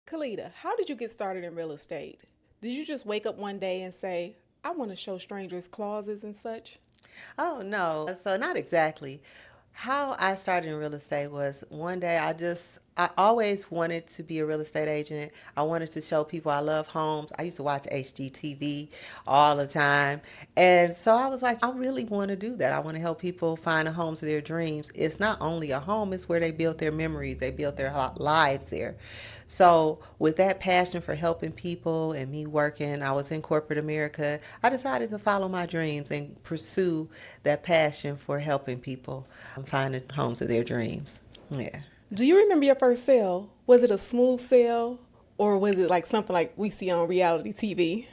Kalita, how did you get started in real estate? Did you just wake up one day and say, I want to show strangers clauses and such? Oh, no. So, not exactly. How I started in real estate was one day I always wanted to be a real estate agent. I wanted to show people I love homes. I used to watch HGTV all the time. And so I was like, I really want to do that. I want to help people find the homes of their dreams. It's not only a home, it's where they built their memories, they built their lives there. So, with that passion for helping people and me working, I was in corporate America. I decided to follow my dreams and pursue that passion for helping people find the homes of their dreams. Yeah. Do you remember your first sale? Was it a smooth sale or was it like something like we see on reality TV?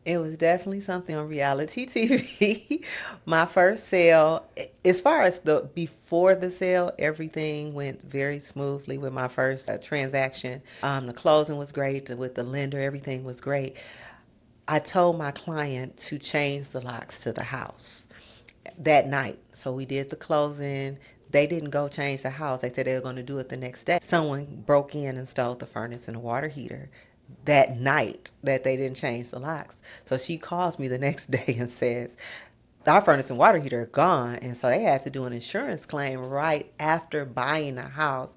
It was definitely something on reality TV. My first sale, as far as the before the sale, everything went very smoothly with my first transaction. The closing was great with the lender. Everything was great. I told my client to change the locks to the house that night. So we did the closing. They didn't go change the house. They said they were going to do it the next day. Someone broke in and stole the furnace and the water heater that night that they didn't change the locks. So she calls me the next day and says, our furnace and water heater are gone. And so they had to do an insurance claim right after buying the house.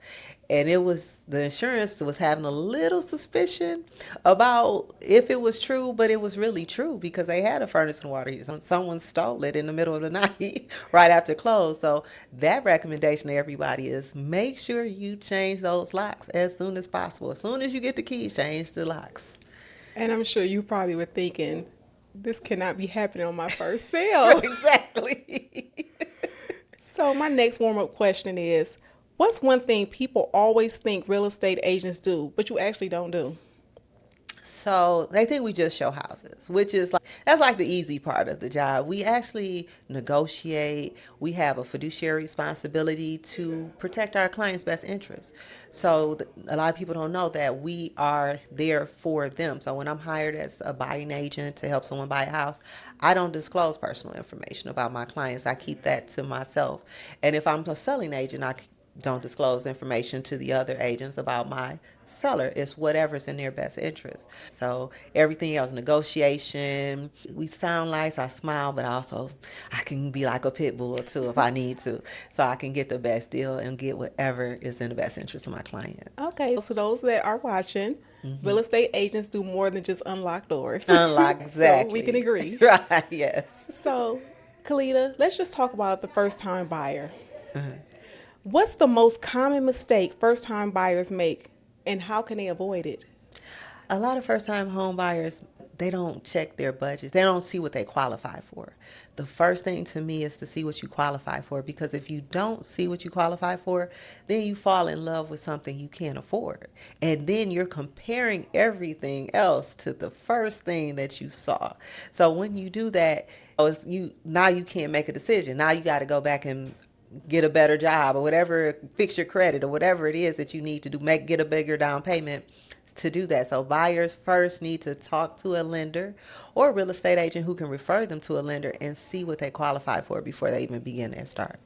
And the insurance was having a little suspicion about if it was true, but it was really true because they had a furnace and water heater. Someone stole it in the middle of the night right after close. So that recommendation to everybody is make sure you change those locks as soon as possible. As soon as you get the keys, change the locks. And I'm sure you probably were thinking, this cannot be happening on my first sale. Exactly. So my next warm-up question is, what's one thing people always think real estate agents do, but you actually don't do? So they think we just show houses, which is that's like the easy part of the job. We actually negotiate. We have a fiduciary responsibility to protect our clients' best interests. So a lot of people don't know that we are there for them. So when I'm hired as a buying agent to help someone buy a house, I don't disclose personal information about my clients. I keep that to myself. And if I'm a selling agent, I don't disclose information to the other agents about my seller. It's whatever's in their best interest. So everything else, negotiation, we sound nice, I smile, but also I can be like a pit bull too if I need to. So I can get the best deal and get whatever is in the best interest of my client. Okay, so those that are watching, real estate agents do more than just unlock doors. Unlock, So we exactly. can agree. Right, yes. So, Kalita, let's just talk about the first-time buyer. What's the most common mistake first-time buyers make, and how can they avoid it? A lot of first-time home buyers, they don't check their budgets. They don't see what they qualify for. The first thing to me is to see what you qualify for, because if you don't see what you qualify for, then you fall in love with something you can't afford. And then you're comparing everything else to the first thing that you saw. So when you do that, now you can't make a decision. Now you got to go back and get a better job or whatever, fix your credit or whatever it is that you need to do, get a bigger down payment to do that. So buyers first need to talk to a lender or a real estate agent who can refer them to a lender and see what they qualify for before they even begin their start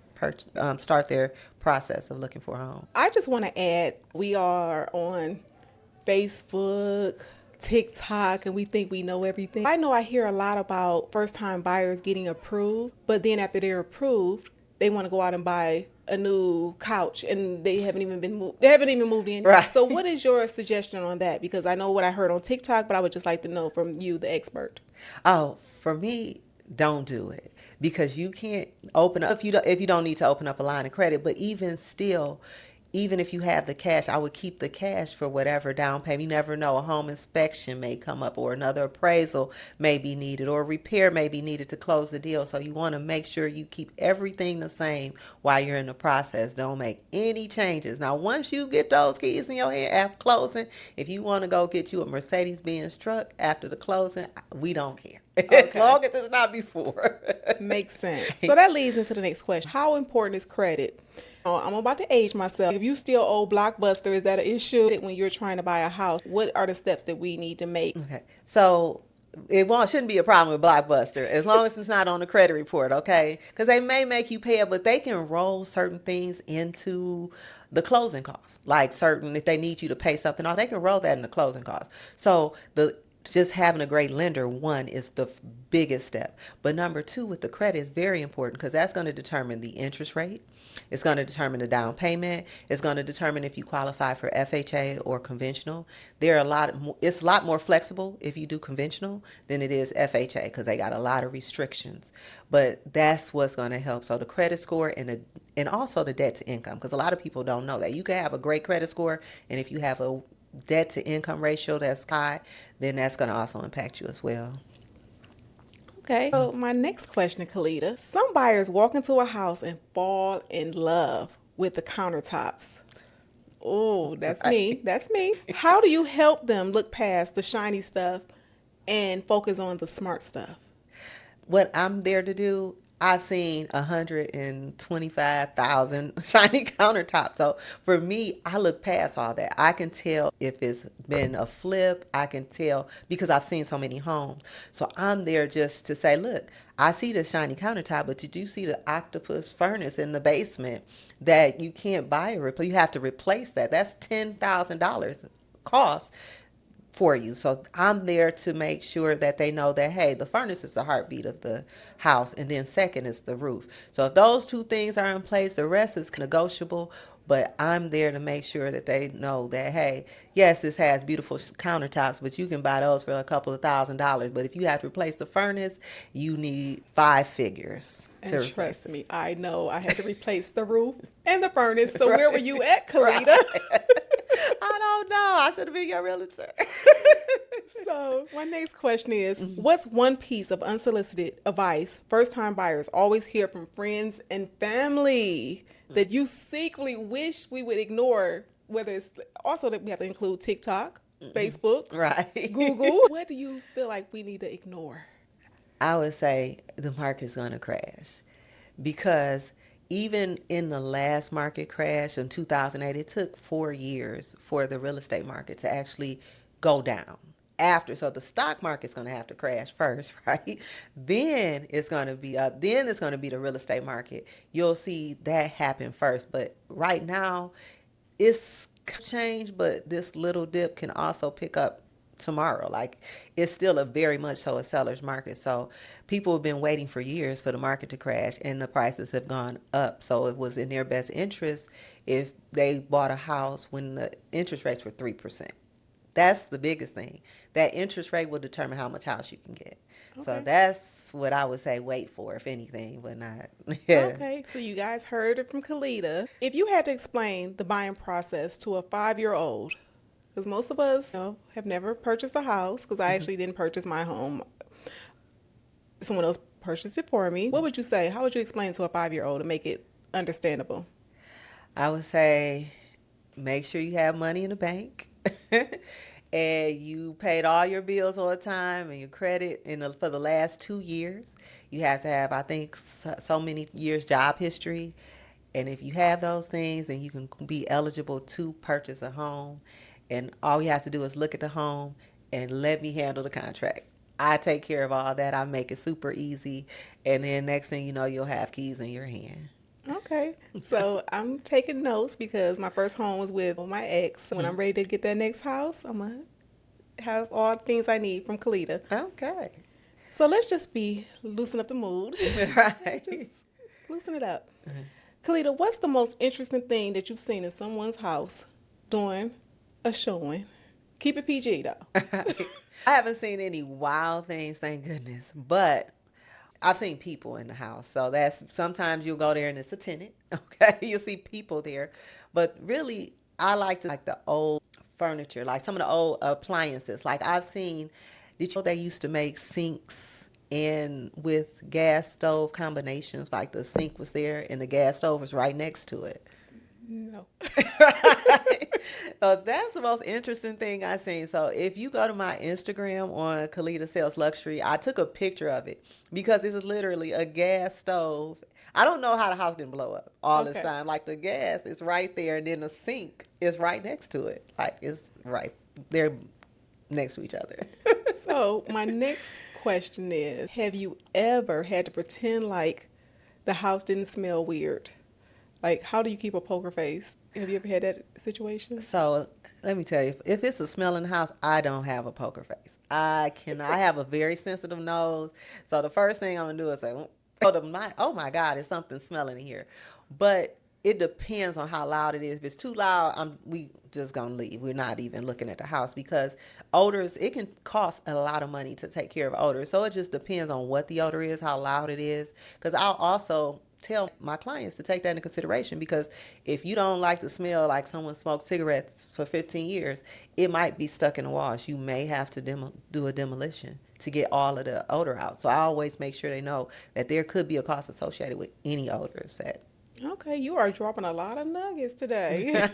their process of looking for a home. I just want to add, we are on Facebook, TikTok, and we think we know everything. I know I hear a lot about first-time buyers getting approved, but then after they're approved, they want to go out and buy a new couch and they haven't even moved in. Right. So what is your suggestion on that? Because I know what I heard on TikTok, but I would just like to know from you, the expert. Oh, for me, don't do it, because you can't open up if you don't need to open up a line of credit. But even still, even if you have the cash, I would keep the cash for whatever down payment. You never know. A home inspection may come up, or another appraisal may be needed, or a repair may be needed to close the deal. So you want to make sure you keep everything the same while you're in the process. Don't make any changes. Now, once you get those keys in your hand after closing, if you want to go get you a Mercedes-Benz truck after the closing, we don't care. Okay. As long as it's not before. Makes sense. So that leads into the next question. How important is credit? I'm about to age myself. If you still owe Blockbuster, is that an issue when you're trying to buy a house? What are the steps that we need to make? Okay. So shouldn't be a problem with Blockbuster as long as it's not on the credit report, okay? Because they may make you pay it, but they can roll certain things into the closing costs. Like certain, if they need you to pay something off, they can roll that in the closing costs. So just having a great lender, one, is the biggest step. But number two, with the credit, is very important because that's going to determine the interest rate. It's going to determine the down payment. It's going to determine if you qualify for FHA or conventional. It's a lot more flexible if you do conventional than it is FHA because they got a lot of restrictions. But that's what's going to help. So the credit score and also the debt to income, because a lot of people don't know that. You can have a great credit score, and if you have a debt to income ratio that's high, then that's going to also impact you as well. Okay. So my next question, Kalita. Some buyers walk into a house and fall in love with the countertops. Oh, that's me. That's me. How do you help them look past the shiny stuff and focus on the smart stuff? What I'm there to do, I've seen 125,000 shiny countertops. So for me, I look past all that. I can tell if it's been a flip. I can tell because I've seen so many homes. So I'm there just to say, look, I see the shiny countertop, but did you see the octopus furnace in the basement that you can't buy or replace? You have to replace that. That's $10,000 cost for you. So I'm there to make sure that they know that, hey, the furnace is the heartbeat of the house, and then second is the roof. So if those two things are in place, the rest is negotiable. But I'm there to make sure that they know that, hey, yes, this has beautiful countertops, but you can buy those for a couple of $1,000s. But if you have to replace the furnace, you need 5 figures. And trust me, I know I had to replace the roof and the furnace. So where were you at, Kalita? Right. I don't know. I should have been your realtor. So my next question is, what's one piece of unsolicited advice first-time buyers always hear from friends and family that you secretly wish we would ignore? Whether it's also that we have to include TikTok, Facebook, right, Google. What do you feel like we need to ignore? I would say the market's going to crash because even in the last market crash in 2008, it took 4 years for the real estate market to actually go down. So the stock market's going to have to crash first, right? Then it's going to be the real estate market. You'll see that happen first. But right now, it's changed, but this little dip can also pick up tomorrow. Like, it's still a very much so a seller's market. So people have been waiting for years for the market to crash, and the prices have gone up. So it was in their best interest if they bought a house when the interest rates were 3%. That's the biggest thing. That interest rate will determine how much house you can get. Okay. So that's what I would say wait for, if anything, but not. Yeah. Okay, so you guys heard it from Kalita. If you had to explain the buying process to a 5-year-old, because most of us have never purchased a house, because I actually didn't purchase my home. Someone else purchased it for me. What would you say? How would you explain to a 5-year-old to make it understandable? I would say make sure you have money in the bank. And you paid all your bills on time and your credit for the last 2 years. You have to have, I think, so many years job history. And if you have those things, then you can be eligible to purchase a home. And all you have to do is look at the home and let me handle the contract. I take care of all that. I make it super easy. And then next thing you know, you'll have keys in your hand. Okay, so I'm taking notes because my first home was with my ex. When I'm ready to get that next house, I'm going to have all the things I need from Kalita. Okay. So let's just loosen up the mood. Right. Just loosen it up. Kalita, what's the most interesting thing that you've seen in someone's house during a showing? Keep it PG, though. Right. I haven't seen any wild things, thank goodness, but I've seen people in the house. So that's sometimes you'll go there and it's a tenant. Okay. You'll see people there. But really, I like the old furniture, like some of the old appliances. Like I've seen, did you know they used to make sinks with gas stove combinations? Like the sink was there and the gas stove was right next to it. No. Right. So that's the most interesting thing I've seen. So if you go to my Instagram on Kalita Sells Luxury, I took a picture of it because this is literally a gas stove. I don't know how the house didn't blow up all this time. Like the gas is right there and then the sink is right next to it. Like it's right there next to each other. So my next question is, have you ever had to pretend like the house didn't smell weird? Like, how do you keep a poker face? Have you ever had that situation? So let me tell you, if it's a smell in the house, I don't have a poker face. I have a very sensitive nose. So the first thing I'm gonna do is say, oh my God, there's something smelling in here. But it depends on how loud it is. If it's too loud, we just gonna leave. We're not even looking at the house because odors, it can cost a lot of money to take care of odors. So it just depends on what the odor is, how loud it is. Because I'll also tell my clients to take that into consideration, because if you don't like the smell, like someone smoked cigarettes for 15 years, it might be stuck in the walls. You may have to do a demolition to get all of the odor out. So I always make sure they know that there could be a cost associated with any odors that. Okay, you are dropping a lot of nuggets today.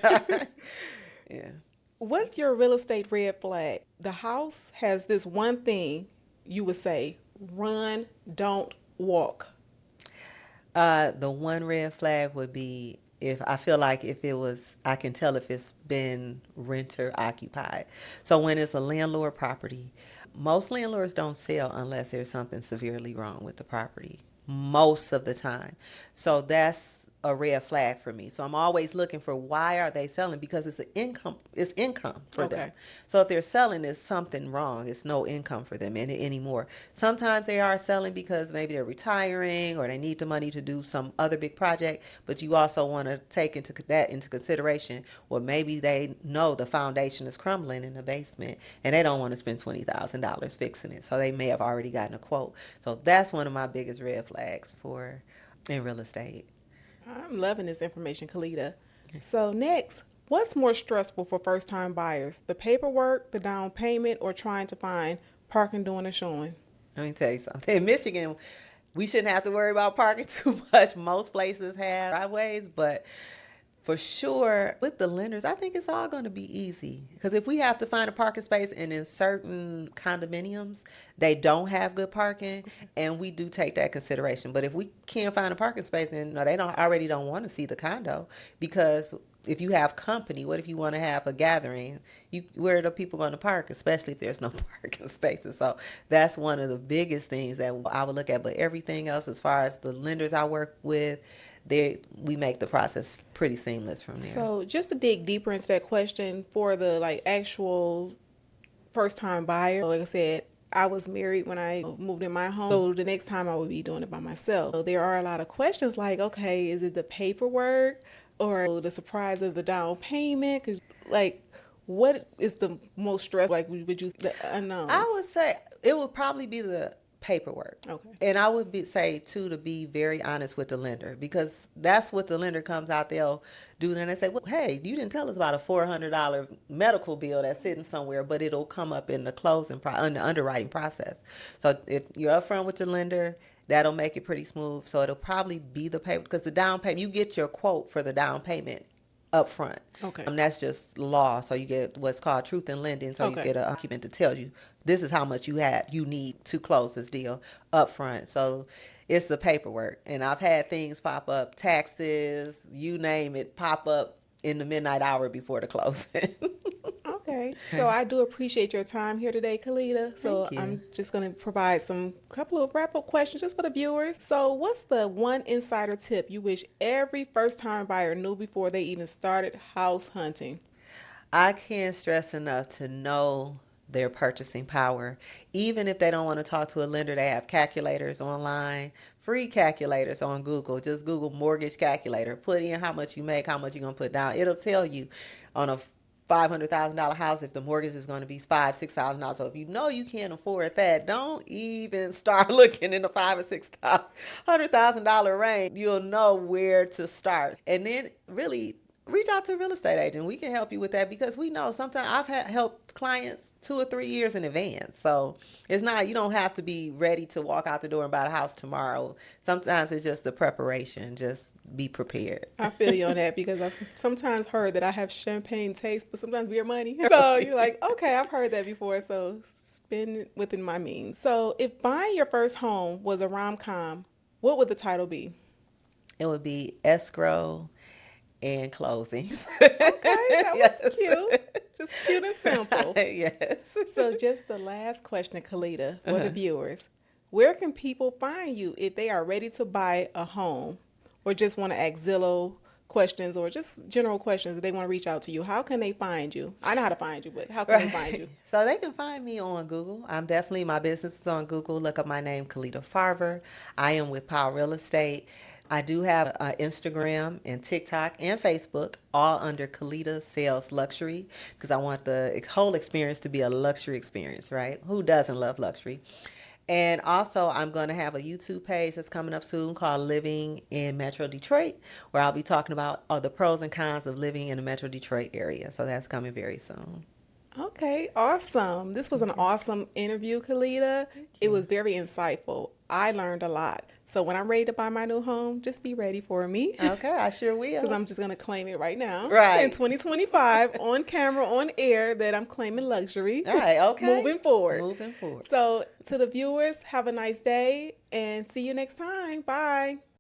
Yeah. What's your real estate red flag? The house has this one thing you would say: run, don't walk. The one red flag would be if I feel like if it was, I can tell if it's been renter occupied. So when it's a landlord property, most landlords don't sell unless there's something severely wrong with the property, most of the time. So that's a red flag for me. So I'm always looking for, why are they selling? Because it's income for them. Okay. So if they're selling, there's something wrong. It's no income for them anymore. Sometimes they are selling because maybe they're retiring or they need the money to do some other big project, but you also want to take into consideration, well, maybe they know the foundation is crumbling in the basement and they don't want to spend $20,000 fixing it. So they may have already gotten a quote. So that's one of my biggest red flags in real estate. I'm loving this information, Kalita. So next, what's more stressful for first-time buyers? The paperwork, the down payment, or trying to find parking during a showing? Let me tell you something. In Michigan, we shouldn't have to worry about parking too much. Most places have driveways, but for sure, with the lenders, I think it's all going to be easy. Because if we have to find a parking space, and in certain condominiums, they don't have good parking, and we do take that consideration. But if we can't find a parking space, then no, they don't want to see the condo. Because if you have company, what if you want to have a gathering? Where are the people going to park, especially if there's no parking spaces? So that's one of the biggest things that I would look at. But everything else, as far as the lenders I work with, we make the process pretty seamless from there. So just to dig deeper into that question, for the actual first time buyer, like I said, I was married when I moved in my home. So the next time I would be doing it by myself. So there are a lot of questions like, okay, is it the paperwork or the surprise of the down payment? Because what is the most stressful? Would you the unknown? I would say it would probably be the paperwork. Okay. And I would say too, to be very honest with the lender, because that's what the lender comes out, they'll do. Then they say, well, hey, you didn't tell us about a $400 medical bill that's sitting somewhere, but it'll come up in the in the underwriting process. So if you're upfront with the lender, that'll make it pretty smooth. So it'll probably be the paper, because the down payment, you get your quote for the down payment up front. Okay. That's just law. So you get what's called truth in lending. So Okay. you get a document that tells you this is how much you need to close this deal up front. So it's the paperwork. And I've had things pop up, taxes, you name it, pop up in the midnight hour before the closing. Okay. So I do appreciate your time here today, Kalita. So Thank you. I'm just going to provide couple of wrap-up questions just for the viewers. So what's the one insider tip you wish every first-time buyer knew before they even started house hunting? I can't stress enough to know their purchasing power. Even if they don't want to talk to a lender, they have calculators online, free calculators on Google. Just Google mortgage calculator. Put in how much you make, how much you're going to put down. It'll tell you on a $500,000 house if the mortgage is going to be $5,000-$6,000. So if you know you can't afford that, don't even start looking in the $500,000 or $600,000 range. You'll know where to start. And then really reach out to a real estate agent. We can help you with that, because we know sometimes I've helped clients 2 or 3 years in advance. So it's not, you don't have to be ready to walk out the door and buy a house tomorrow. Sometimes it's just the preparation. Just be prepared. I feel you on that, because I've sometimes heard that I have champagne taste, but sometimes beer money. So you're like, okay, I've heard that before. So spend it within my means. So if buying your first home was a rom-com, what would the title be? It would be escrow and closings. Okay, that was cute. Just cute and simple. Yes. So just the last question, Kalita, for the viewers. Where can people find you if they are ready to buy a home or just want to ask Zillow questions or just general questions that they want to reach out to you? How can they find you? I know how to find you, but how can they find you? So they can find me on Google. My business is on Google. Look up my name, Kalita Farver. I am with Powell Real Estate. I do have Instagram and TikTok and Facebook, all under Kalita Sales Luxury, because I want the whole experience to be a luxury experience, right? Who doesn't love luxury? And also, I'm going to have a YouTube page that's coming up soon called Living in Metro Detroit, where I'll be talking about all the pros and cons of living in the Metro Detroit area. So that's coming very soon. Okay, awesome. This was an awesome interview, Kalita. It was very insightful. I learned a lot. So when I'm ready to buy my new home, just be ready for me. Okay, I sure will. Because I'm just going to claim it right now. Right. In 2025, on camera, on air, that I'm claiming luxury. All right, okay. Moving forward. Moving forward. So to the viewers, have a nice day and see you next time. Bye.